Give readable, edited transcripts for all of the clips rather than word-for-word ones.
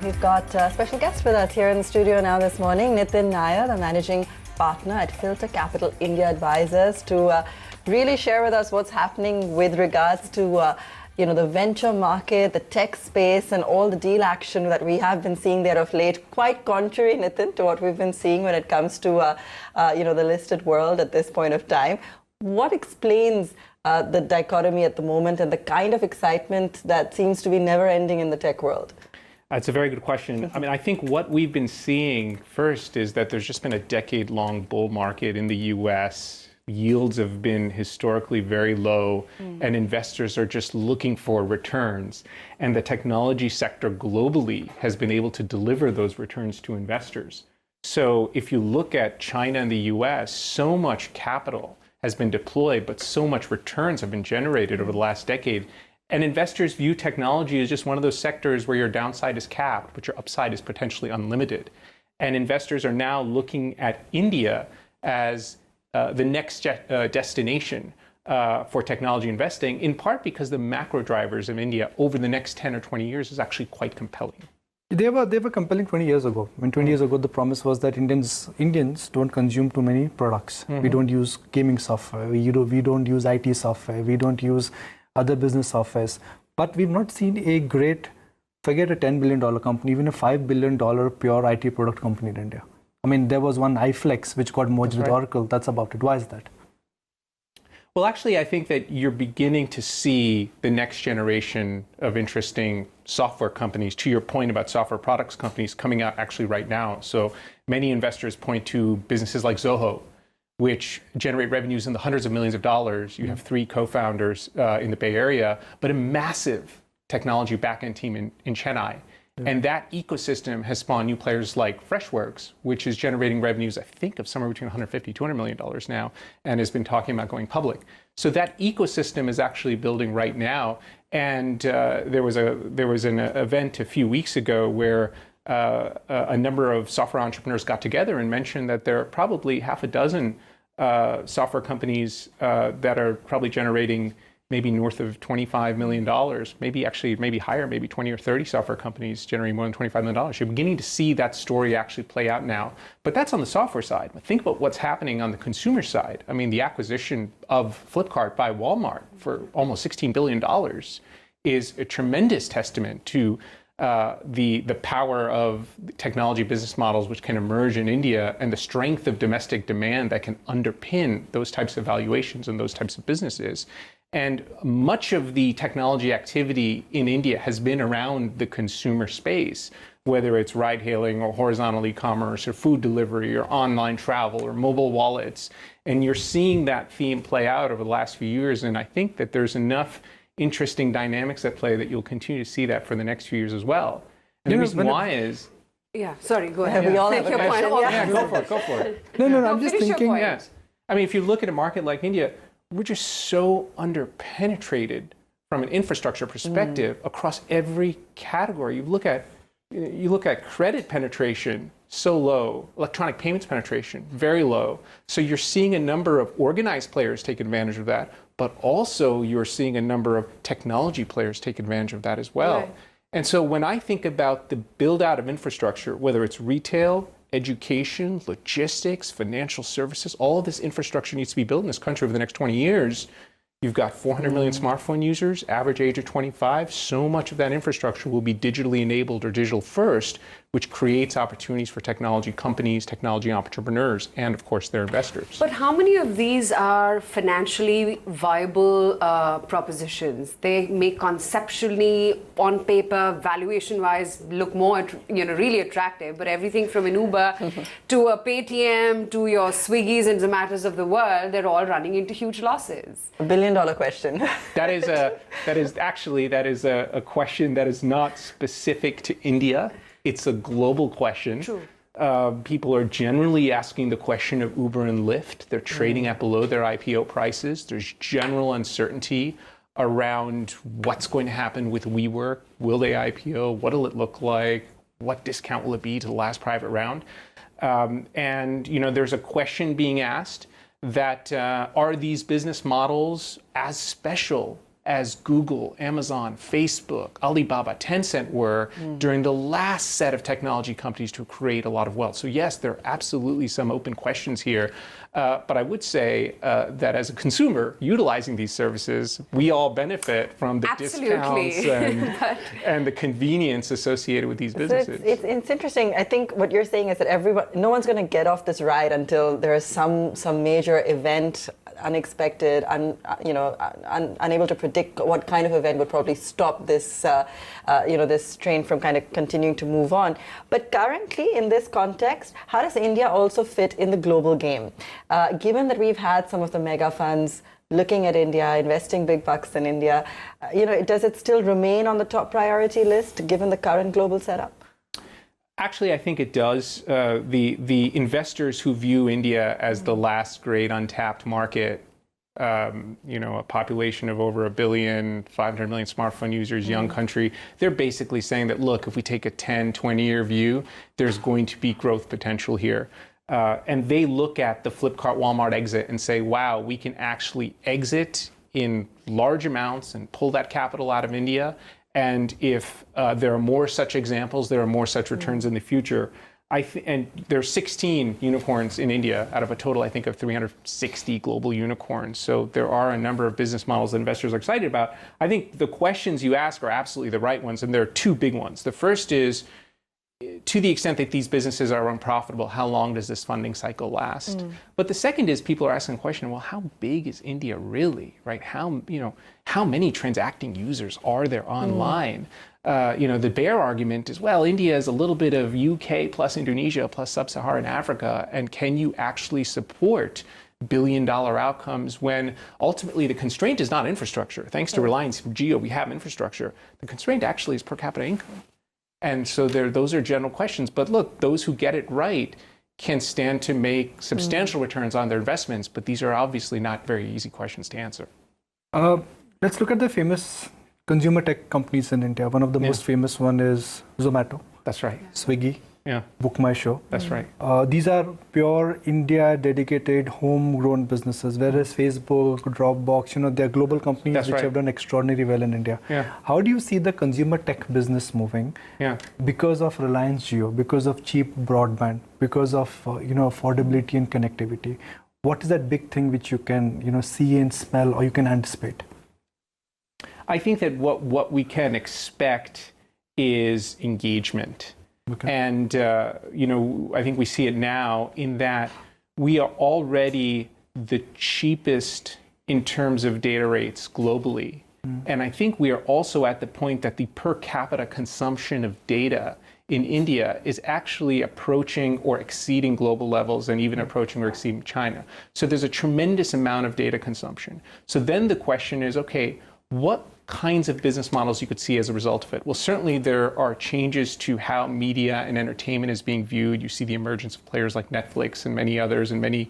We've got a special guest with us here in the studio now this morning, Nitin Nair, the managing partner at Filter Capital India Advisors, to really share with us what's happening with regards to the venture market, the tech space, and all the deal action that we have been seeing there of late. Quite contrary, Nitin, to what we've been seeing when it comes to the listed world at this point of time. What explains the dichotomy at the moment and the kind of excitement that seems to be never ending in the tech world? That's a very good question. I mean, I think what we've been seeing first is that there's just been a decade-long bull market in the US. Yields have been historically very low, and investors are just looking for returns. And the technology sector globally has been able to deliver those returns to investors. So if you look at China and the US, so much capital has been deployed, but so much returns have been generated over the last decade. And investors view technology as just one of those sectors where your downside is capped, but your upside is potentially unlimited. And investors are now looking at India as the next destination for technology investing, in part because the macro drivers of India over the next 10 or 20 years is actually quite compelling. They were compelling 20 years ago. When 20 years ago, the promise was that Indians don't consume too many products. We don't use gaming software. We don't use IT software. We don't use other business softwares. But we've not seen a great, forget a $10 billion company, even a $5 billion pure IT product company in India. I mean, there was one iFlex which got merged with Oracle. That's about it. Why is that? Well, actually, I think that you're beginning to see the next generation of interesting software companies, to your point about software products companies, coming out actually right now. So many investors point to businesses like Zoho, which generate revenues in the hundreds of millions of dollars. You have 3 co-founders in the Bay Area, but a massive technology backend team in Chennai. And that ecosystem has spawned new players like Freshworks, which is generating revenues, I think, of somewhere between $150, $200 million now, and has been talking about going public. So that ecosystem is actually building right now. And there was an event a few weeks ago where a number of software entrepreneurs got together and mentioned that there are probably half a dozen software companies that are probably generating maybe north of $25 million, maybe higher, maybe 20 or 30 software companies generating more than $25 million. You're beginning to see that story actually play out now. But that's on the software side. But think about what's happening on the consumer side. I mean, the acquisition of Flipkart by Walmart for almost $16 billion is a tremendous testament to the power of technology business models which can emerge in India and the strength of domestic demand that can underpin those types of valuations and those types of businesses. And much of the technology activity in India has been around the consumer space, whether it's ride-hailing or horizontal e-commerce or food delivery or online travel or mobile wallets. And you're seeing that theme play out over the last few years. And I think that there's enough interesting dynamics at play that you'll continue to see that for the next few years as well. And the reason why is... Yeah, sorry, go ahead. We all Make have your a point. question. Yeah, go for it. No, I'm just finish your thinking. point. Yes. I mean, if you look at a market like India, we're just so underpenetrated from an infrastructure perspective across every category. You look at credit penetration, so low. Electronic payments penetration, very low. So you're seeing a number of organized players take advantage of that, but also you're seeing a number of technology players take advantage of that as well. Right. And so when I think about the build out of infrastructure, whether it's retail, education, logistics, financial services, all of this infrastructure needs to be built in this country over the next 20 years. You've got 400 million smartphone users, average age of 25. So much of that infrastructure will be digitally enabled or digital first, which creates opportunities for technology companies, technology entrepreneurs, and of course their investors. But how many of these are financially viable propositions? They may conceptually, on paper, valuation-wise, look more, really attractive. But everything from an Uber to a Paytm to your Swiggies and Zomatos of the world, they're all running into huge losses. $1 billion question. That is a question that is not specific to India. It's a global question. True. People are generally asking the question of Uber and Lyft. They're trading at below their IPO prices. There's general uncertainty around what's going to happen with WeWork. Will they IPO? What will it look like? What discount will it be to the last private round? And there's a question being asked that are these business models as special as Google, Amazon, Facebook, Alibaba, Tencent were during the last set of technology companies to create a lot of wealth. So yes, there are absolutely some open questions here. But I would say that as a consumer utilizing these services, we all benefit from the discounts and the convenience associated with these businesses. So it's interesting. I think what you're saying is that no one's going to get off this ride until there is some major event, unexpected, unable to predict what kind of event would probably stop this, this train from kind of continuing to move on. But currently, in this context, how does India also fit in the global game? Given that we've had some of the mega funds looking at India, investing big bucks in India, does it still remain on the top priority list given the current global setup? Actually, I think it does. The investors who view India as the last great untapped market, a population of over 1 billion, 500 million smartphone users, young country, they're basically saying that, look, if we take a 10, 20-year view, there's going to be growth potential here. And they look at the Flipkart, Walmart exit and say, wow, we can actually exit in large amounts and pull that capital out of India. And if there are more such examples, there are more such returns in the future. And there are 16 unicorns in India out of a total, I think, of 360 global unicorns. So there are a number of business models that investors are excited about. I think the questions you ask are absolutely the right ones, and there are two big ones. The first is, to the extent that these businesses are unprofitable, how long does this funding cycle last? But the second is, people are asking the question, well, how big is India really, right? How many transacting users are there online? The bear argument is, well, India is a little bit of UK plus Indonesia plus sub-Saharan Africa, and can you actually support billion-dollar outcomes when ultimately the constraint is not infrastructure? Thanks to Reliance Jio, we have infrastructure. The constraint actually is per capita income. And so those are general questions. But look, those who get it right can stand to make substantial returns on their investments. But these are obviously not very easy questions to answer. Let's look at the famous consumer tech companies in India. One of the most famous one is Zomato. That's right. Swiggy. Yeah. Book My Show. That's right. These are pure India dedicated homegrown businesses, whereas Facebook, Dropbox, they're global companies That's which right. have done extraordinarily well in India. Yeah. How do you see the consumer tech business moving? Yeah. Because of Reliance Jio, because of cheap broadband, because of affordability and connectivity. What is that big thing which you can see and smell or you can anticipate? I think that what we can expect is engagement. Okay. And, I think we see it now in that we are already the cheapest in terms of data rates globally. And I think we are also at the point that the per capita consumption of data in India is actually approaching or exceeding global levels and even approaching or exceeding China. So there's a tremendous amount of data consumption. So then the question is, okay, what kinds of business models you could see as a result of it? Well, certainly there are changes to how media and entertainment is being viewed. You see the emergence of players like Netflix and many others, and many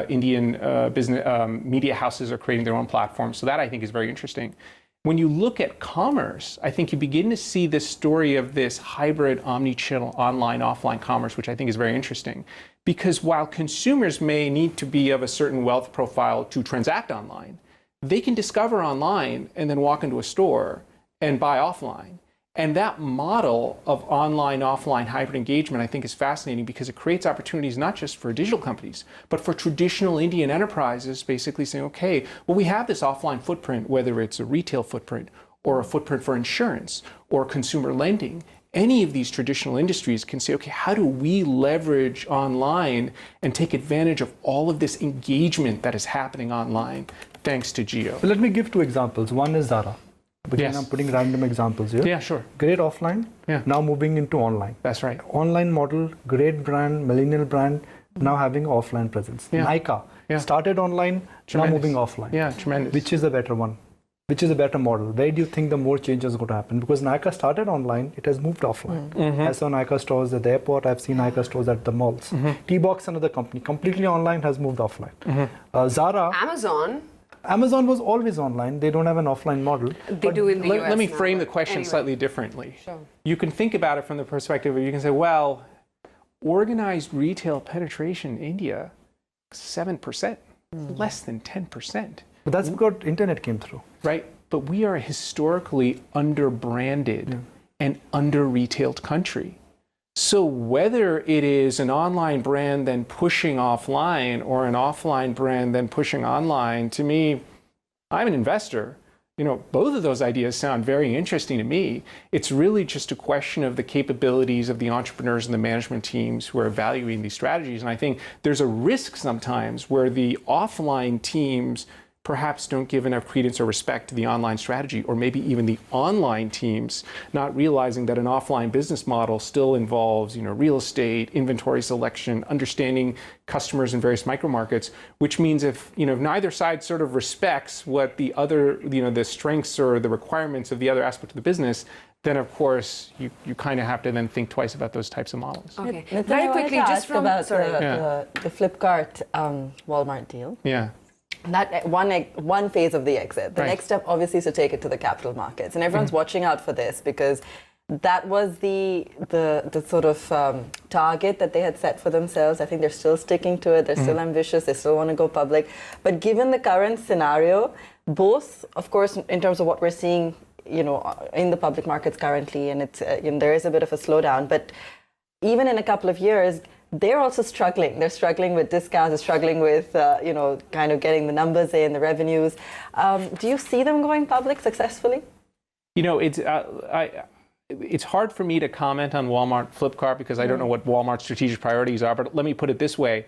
Indian business media houses are creating their own platforms. So that I think is very interesting. When you look at commerce, I think you begin to see this story of this hybrid omni-channel online, offline commerce, which I think is very interesting. Because while consumers may need to be of a certain wealth profile to transact online, they can discover online and then walk into a store and buy offline. And that model of online, offline hybrid engagement, I think, is fascinating because it creates opportunities not just for digital companies, but for traditional Indian enterprises basically saying, okay, well, we have this offline footprint, whether it's a retail footprint or a footprint for insurance or consumer lending. Any of these traditional industries can say, okay, how do we leverage online and take advantage of all of this engagement that is happening online thanks to Jio? So let me give two examples. One is Zara. Again, Yes. I'm putting random examples here. Yeah, sure. Great offline, Yeah. now moving into online. That's right. Online model, great brand, millennial brand, now having offline presence. Yeah. Nykaa Yeah. started online, Tremendous. now moving offline. Yeah, tremendous. Which is a better one? Which is a better model? Where do you think the more changes are going to happen? Because Nykaa started online, it has moved offline. I saw Nykaa stores at the airport, I've seen Nykaa stores at the malls. T-Box, another company, completely online, has moved offline. Zara, Amazon was always online. They don't have an offline model. They do in the US Let me now, frame the but question anyway. slightly differently. Sure. You can think about it from the perspective of, you can say, well, organized retail penetration in India, 7%, less than 10%. But that's because internet came through. Right? but we are a historically under-branded and under-retailed country. So whether it is an online brand then pushing offline or an offline brand then pushing online, to me, I'm an investor. Both of those ideas sound very interesting to me. It's really just a question of the capabilities of the entrepreneurs and the management teams who are evaluating these strategies. And I think there's a risk sometimes where the offline teams perhaps don't give enough credence or respect to the online strategy, or maybe even the online teams not realizing that an offline business model still involves, real estate, inventory selection, understanding customers in various micro markets, which means if, neither side sort of respects what the other, the strengths or the requirements of the other aspect of the business, then of course you kind of have to then think twice about those types of models. Okay. Nitin, Very I wanted quickly, to just ask from about sorry. the Flipkart Walmart deal. Yeah. That one phase of the exit. The Right. next step, obviously, is to take it to the capital markets, and everyone's watching out for this because that was the sort of target that they had set for themselves. I think they're still sticking to it. They're still ambitious. They still want to go public. But given the current scenario, both, of course, in terms of what we're seeing, in the public markets currently, and it's there is a bit of a slowdown, but even in a couple of years, they're also struggling. They're struggling with discounts. They're struggling with, kind of getting the numbers in, the revenues. Do you see them going public successfully? It's hard for me to comment on Walmart, Flipkart, because I don't know what Walmart's strategic priorities are. But let me put it this way: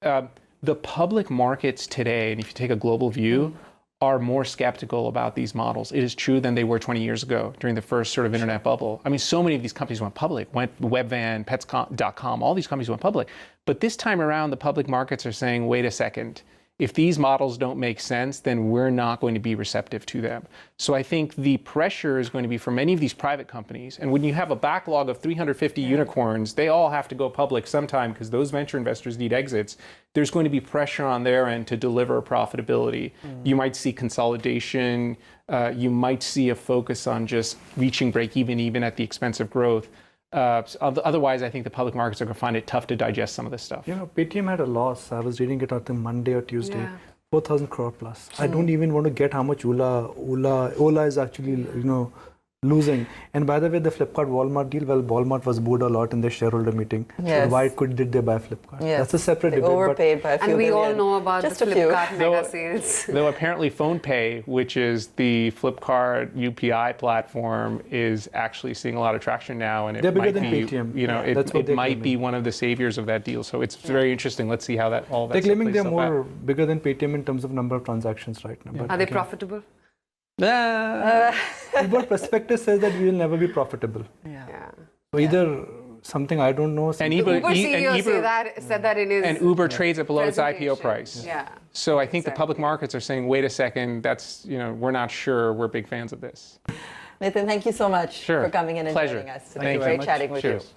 the public markets today, and if you take a global view, are more skeptical about these models. It is true than they were 20 years ago during the first sort of internet bubble. I mean, so many of these companies went public, Webvan, Pets.com, all these companies went public. But this time around, the public markets are saying, wait a second, if these models don't make sense, then we're not going to be receptive to them. So I think the pressure is going to be for many of these private companies. And when you have a backlog of 350 unicorns, they all have to go public sometime because those venture investors need exits. There's going to be pressure on their end to deliver profitability. You might see consolidation. You might see a focus on just reaching break even at the expense of growth. Otherwise, I think the public markets are going to find it tough to digest some of this stuff. Paytm had a loss. I was reading it on the Monday or Tuesday. Yeah. 4,000 crore plus. I don't even want to get how much Ola is actually, losing. And by the way, the Flipkart Walmart deal, well, Walmart was booed a lot in the shareholder meeting. Yes. So why did they buy Flipkart? Yes. That's a separate They debate. overpaid by a few And we all billion. know about Just the a few. Flipkart mega sales. Though apparently PhonePe, which is the Flipkart UPI platform, is actually seeing a lot of traction now, and it They're bigger might than be, Paytm. That's what it they're might be claiming. one of the saviors of that deal. So it's very interesting. Let's see how all that. They're claiming plays they're itself out. more bigger than Paytm in terms of number of transactions right now. But Are they again, profitable? Uber prospectus says that we will never be profitable. Yeah. So either something I don't know. And Uber Uber, CEO said that in his and Uber trades at below its IPO presentation. price. Yeah. So I think the Exactly. public markets are saying, wait a second, that's, we're not sure. We're big fans of this. Nitin, thank you so much Sure. for coming in and Pleasure. joining us today. Thank you Great very much. chatting with you. Cheers.